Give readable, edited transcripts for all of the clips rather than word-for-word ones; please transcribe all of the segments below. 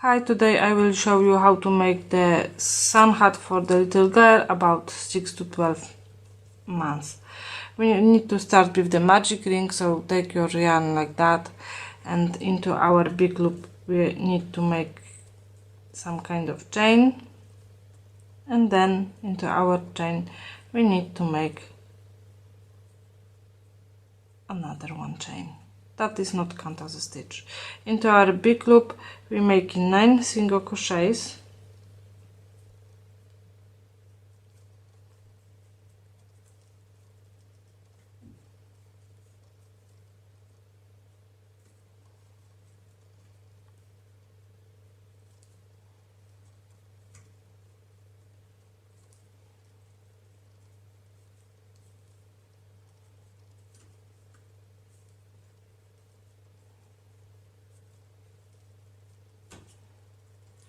Hi, today I will show you how to make the sun hat for the little girl about 6 to 12 months. We need to start with the magic ring, so take your yarn like that, and into our big loop we need to make some kind of chain, and then into our chain we need to make another one chain. That is not count as a stitch. Into our big loop we make 9 single crochets,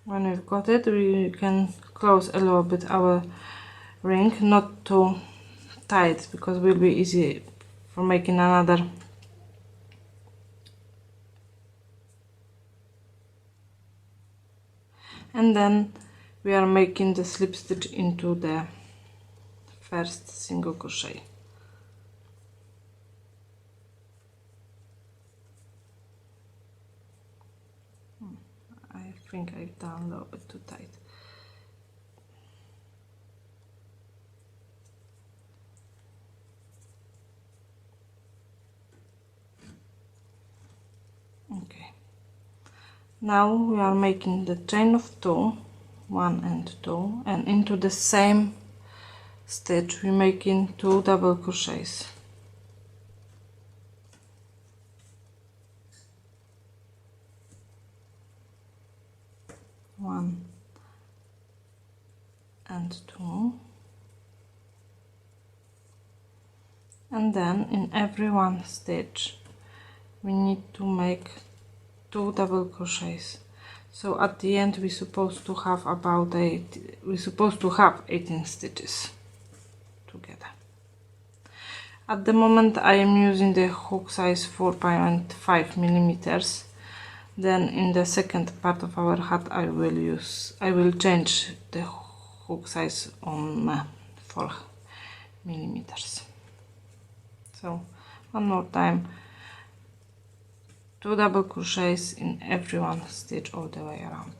when we've got it we can close a little bit our ring, not too tight because it will be easy for making another. And then we are making the slip stitch into the first single crochet. I think I've done a little bit too tight. Okay. Now we are making the chain of 2, 1 and 2, and into the same stitch we making 2 double crochets. One and 2, and then in every one stitch we need to make 2 double crochets. So at the end we're supposed to have about 18 stitches together. At the moment I am using the hook size 4.5 millimeters. Then in the second part of our hat I will change the hook size on 4 millimeters. So one more time, 2 double crochets in every one stitch all the way around.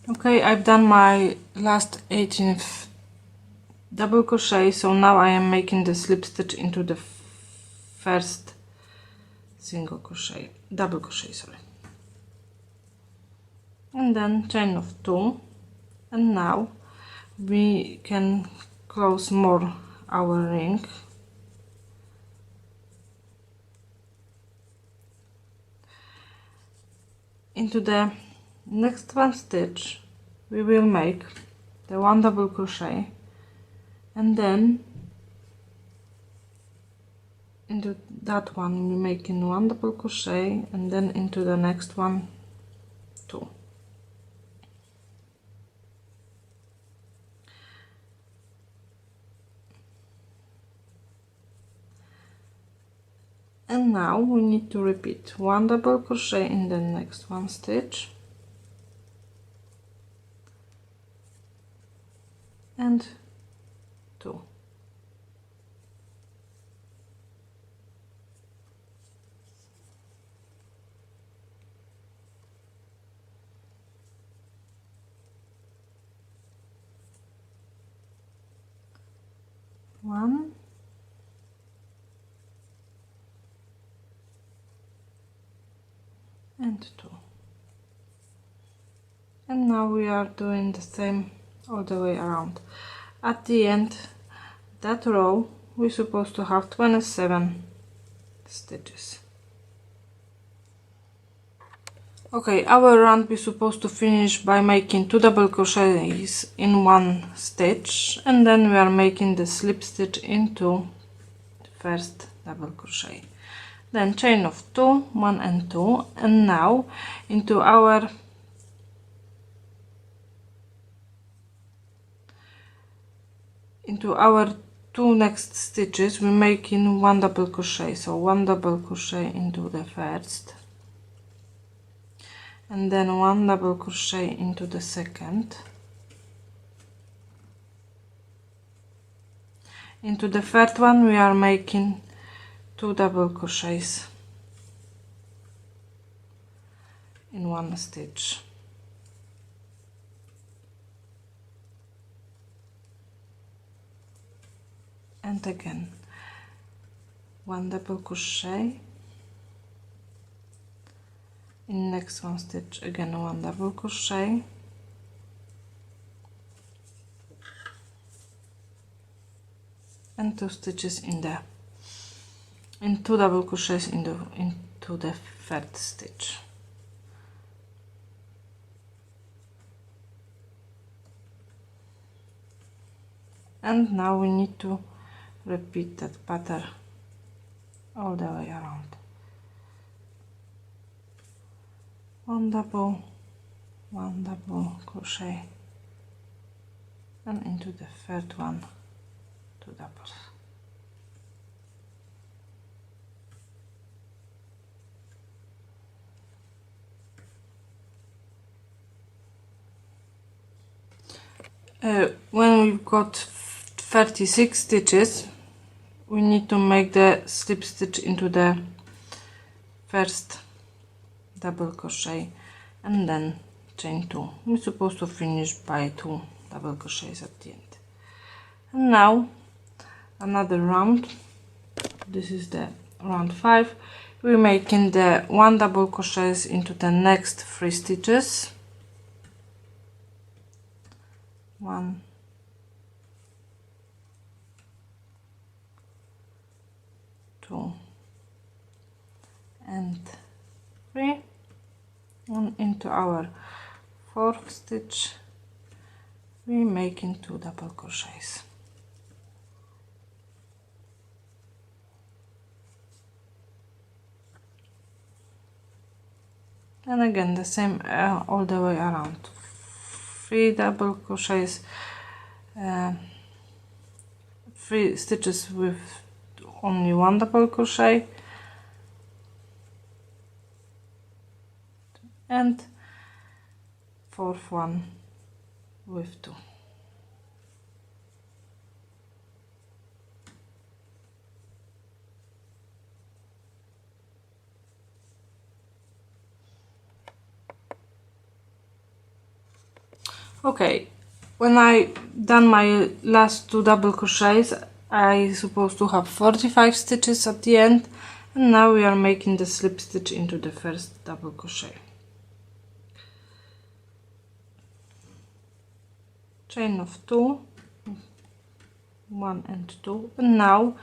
Okay, I've done my last 18th double crochet, so now I am making the slip stitch into the first double crochet, sorry, and then chain of 2, and now we can close more our ring. Into the next one stitch we will make the 1 double crochet, and then into that one we're making 1 double crochet, and then into the next one 2. And now we need to repeat 1 double crochet in the next one stitch, and 2. One and 2, and now we are doing the same all the way around. At the end that row we're supposed to have 27 stitches. Okay, our round we're supposed to finish by making 2 double crochets in one stitch, and then we are making the slip stitch into the first double crochet, then chain of 2, 1 and 2, and now into our two next stitches we're making 1 double crochet, so 1 double crochet into the first, and then 1 double crochet into the second. Into the third one we are making 2 double crochets in one stitch. And again 1 double crochet in next one stitch, again 1 double crochet, and 2 stitches in the 2 double crochets into the third stitch. And now we need to repeat that pattern all the way around. 1 double crochet, and into the third one 2 doubles. When we've got 36 stitches, we need to make the slip stitch into the first double crochet and then chain 2. We're supposed to finish by 2 double crochets at the end. And now another round. This is the round 5. We're making the 1 double crochets into the next 3 stitches. 1, 2, and 3, and into our 4th stitch we're making 2 double crochets. And again the same all the way around. 3 double crochets, 3 stitches with only 1 double crochet, and 4th one with 2. Okay, when I done my last 2 double crochets, I supposed to have 45 stitches at the end, and now we are making the slip stitch into the first double crochet. Chain of 2, 1 and 2, and now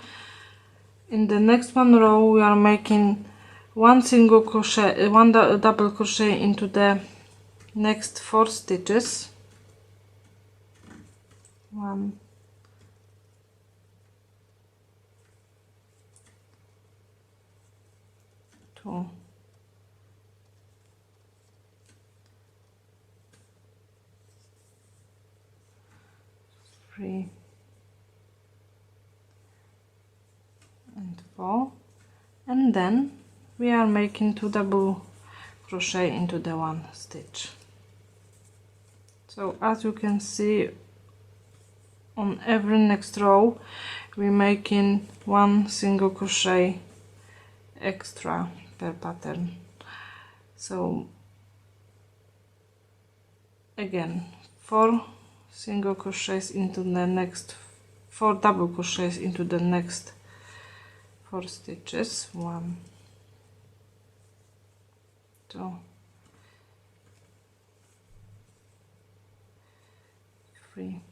in the next one row we are making 1 single crochet, 1 double crochet into the next 4 stitches. 1, 2, 3, and 4, and then we are making 2 double crochet into the 1 stitch. So as you can see, on every next row we're making 1 single crochet extra per pattern. So again 4 single crochets into the next 4 double crochets into the next 4 stitches. 1, 2, 3,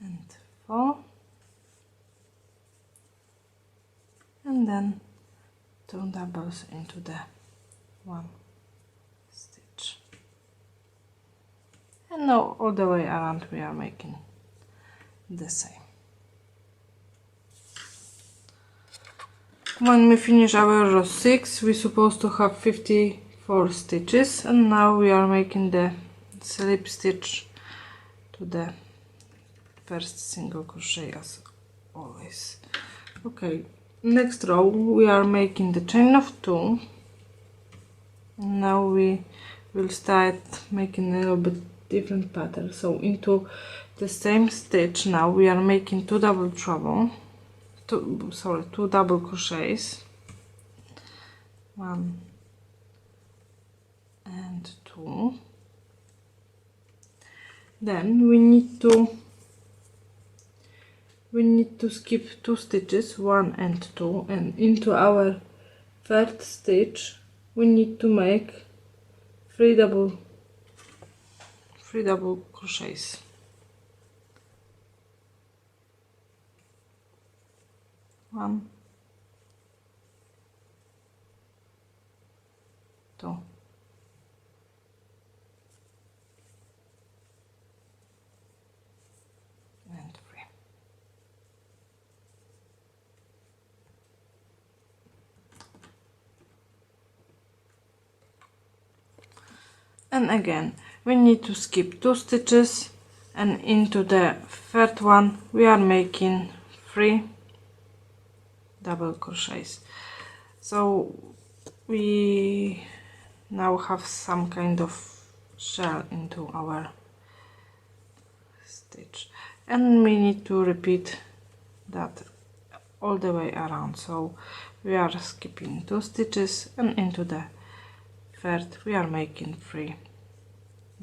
and 4, and then 2 doubles into the 1 stitch. And now all the way around we are making the same. When we finish our row 6, we're supposed to have 54 stitches, and now we are making the slip stitch to the first single crochet as always. Okay, next row we are making the chain of 2, Now we will start making a little bit different pattern. So into the same stitch now we are making two double crochets, 1 and 2. Then we need to skip 2 stitches, 1 and 2, and into our third stitch we need to make 3 double crochets. 1, 2, and 3. And again we need to skip 2 stitches, and into the third one we are making 3 double crochets. So we now have some kind of shell into our stitch, and we need to repeat that all the way around. So we are skipping 2 stitches, and into the third we are making 3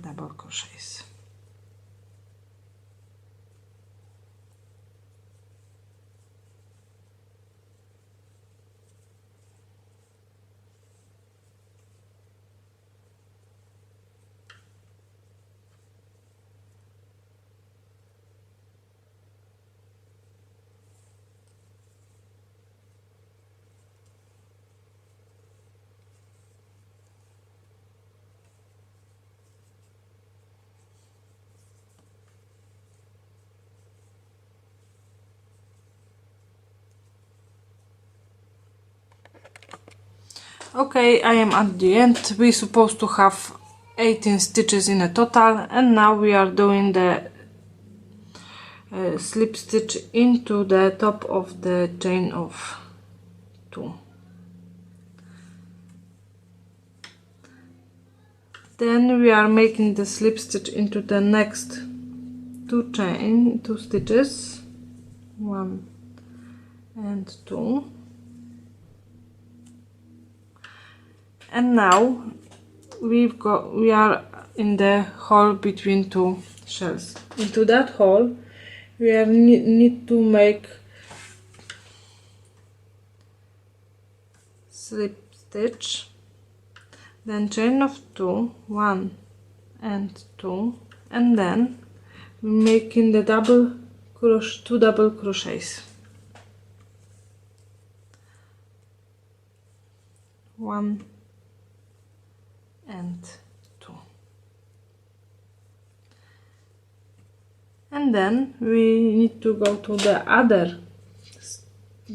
double crochets. Okay, I am at the end. We're supposed to have 18 stitches in a total, and now we are doing the slip stitch into the top of the chain of 2. Then we are making the slip stitch into the next 2 stitches, 1 and 2. And now we are in the hole between 2 shells. Into that hole we need to make slip stitch, then chain of 2, 1 and 2, and then making the 2 double crochets, 1 and 2, and then we need to go to the other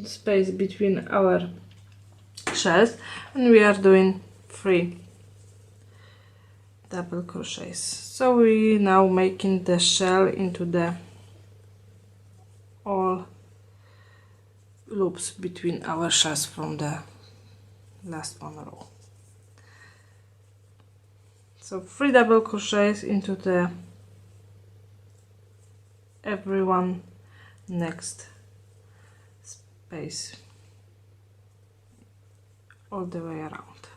space between our shells, and we are doing 3 double crochets. So we now making the shell into the all loops between our shells from the last one row. So 3 double crochets into the every one next space all the way around.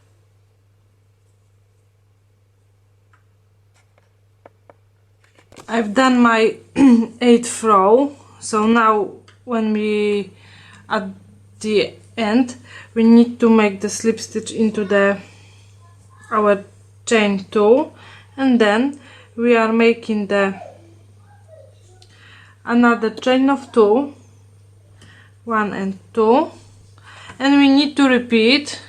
I've done my 8th row, so now when we at the end we need to make the slip stitch into the our chain 2, and then we are making the another chain of 2, 1 and 2, and we need to repeat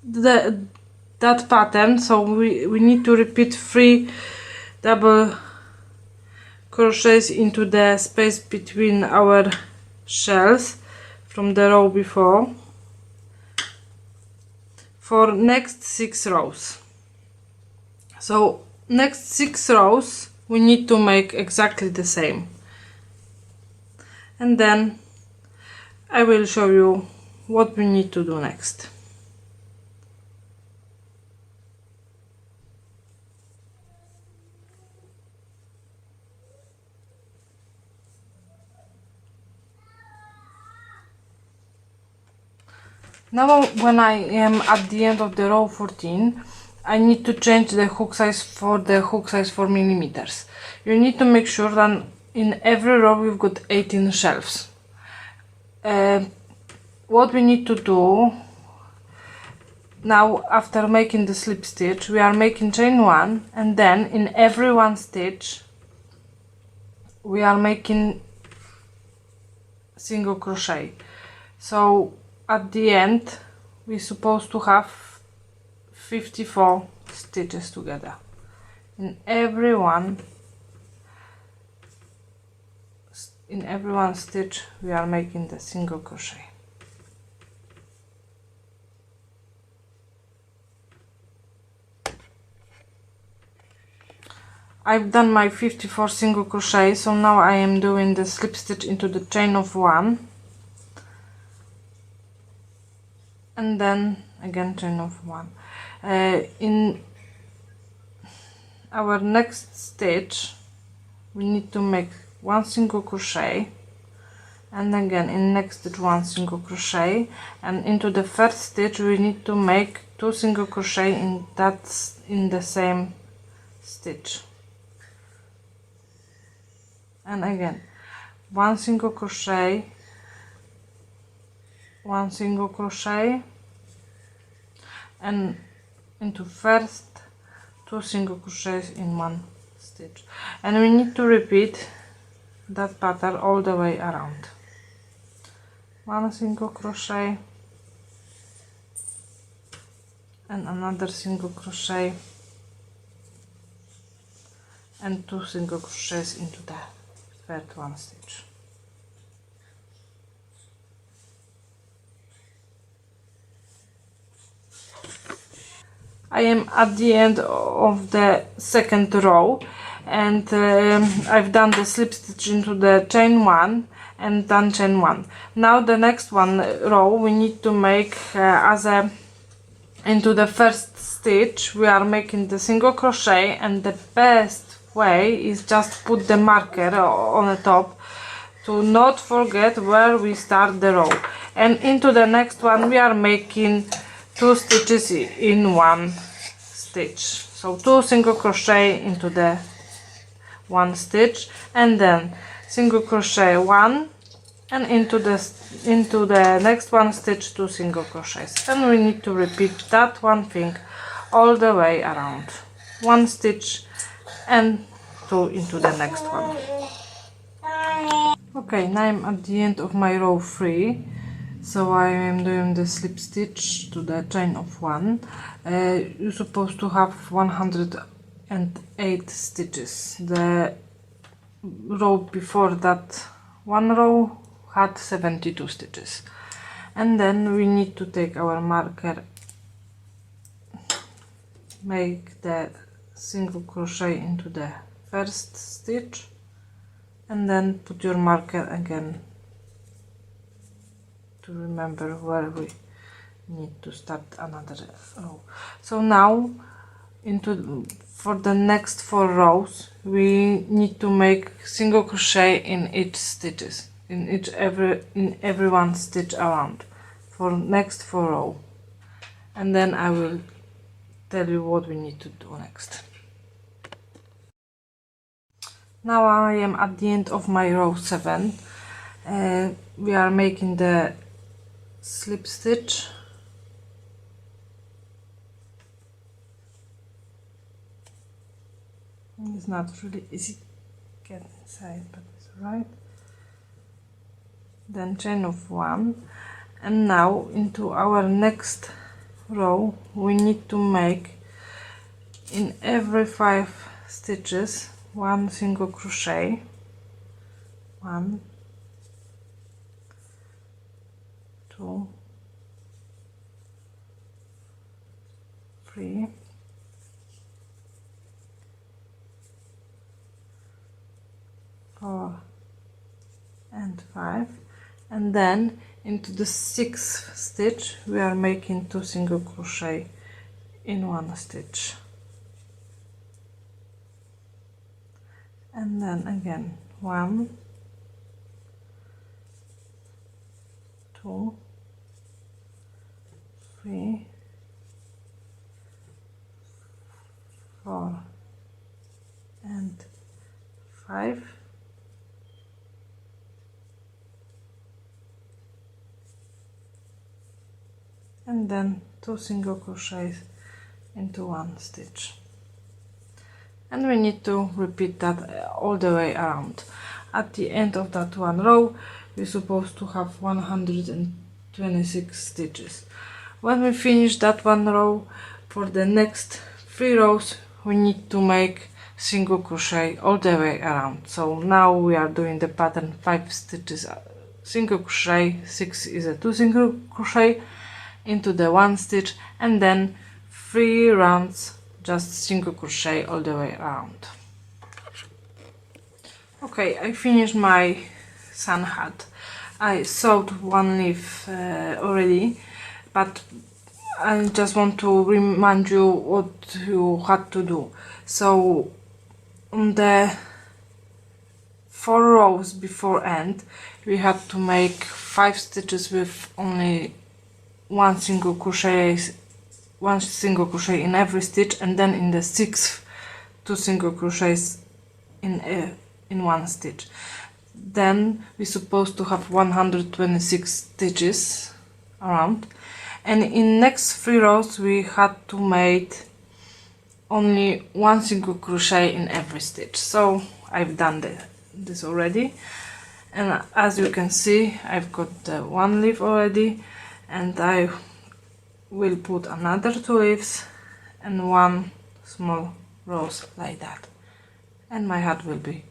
that pattern. So we need to repeat 3 double crochets into the space between our shells from the row before for next 6 rows. So next 6 rows we need to make exactly the same, and then I will show you what we need to do next. Now when I am at the end of the row 14, I need to change the hook size for the hook size 4 millimeters. You need to make sure that in every row you've got 18 shelves. What we need to do now, after making the slip stitch, we are making chain 1, and then in every one stitch we are making single crochet. So at the end we're supposed to have 54 stitches together. In every one stitch we are making the single crochet. I've done my 54 single crochet, so now I am doing the slip stitch into the chain of 1, and then again chain of 1. In our next stitch we need to make 1 single crochet, and again in next stitch 1 single crochet, and into the first stitch we need to make 2 single crochet in the same stitch, and again 1 single crochet, 1 single crochet, and into first 2 single crochets in one stitch, and we need to repeat that pattern all the way around. 1 single crochet and another single crochet and 2 single crochets into the third one stitch. I am at the end of the second row, and I've done the slip stitch into the chain 1 and done chain 1. Now the next one row we need to make into the first stitch we are making the single crochet, and the best way is just put the marker on the top to not forget where we start the row, and into the next one we are making 2 stitches in one stitch, so 2 single crochet into the one stitch, and then single crochet 1, and into the next one stitch 2 single crochets, and we need to repeat that one thing all the way around. 1 stitch and 2 into the next one. Okay, now I'm at the end of my row 3, so I am doing the slip stitch to the chain of 1. You're supposed to have 108 stitches. The row before that one row had 72 stitches, and then we need to take our marker, make the single crochet into the first stitch, and then put your marker again to remember where we need to start another row. So now for the next 4 rows we need to make single crochet in each stitches, in every one stitch around for next 4 rows, and then I will tell you what we need to do next. Now I am at the end of my row 7. We are making the slip stitch, it's not really easy to get inside, but it's alright. Then chain of 1, and now into our next row we need to make in every 5 stitches 1 single crochet, 1, 2, 3, 4 and 5, and then into the 6th stitch we are making 2 single crochet in one stitch, and then again 1, 2, 3, 4 and 5, and then 2 single crochets into one stitch, and we need to repeat that all the way around. At the end of that one row we're supposed to have 126 stitches. When we finish that one row, for the next 3 rows we need to make single crochet all the way around. So now we are doing the pattern 5 stitches single crochet, 6 is a 2 single crochet into the 1 stitch, and then 3 rounds just single crochet all the way around. Okay, I finished my sun hat. I sewed one leaf already, but I just want to remind you what you had to do. So on the 4 rows before end we had to make 5 stitches with only one single crochet in every stitch, and then in the 6th 2 single crochets in one stitch. Then we're supposed to have 126 stitches around, and in next 3 rows we had to make only one single crochet in every stitch. So I've done this already, and as you can see I've got the 1 leaf already, and I will put another 2 leaves and 1 small rose like that, and my hat will be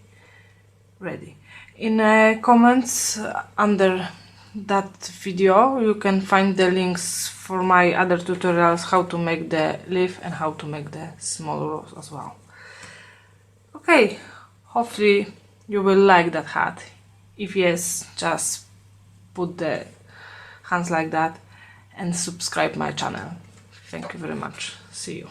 ready. In comments under that video you can find the links for my other tutorials, how to make the leaf and how to make the small rose as well. Okay, hopefully you will like that hat. If yes, just put the hands like that and subscribe my channel. Thank you very much. See you.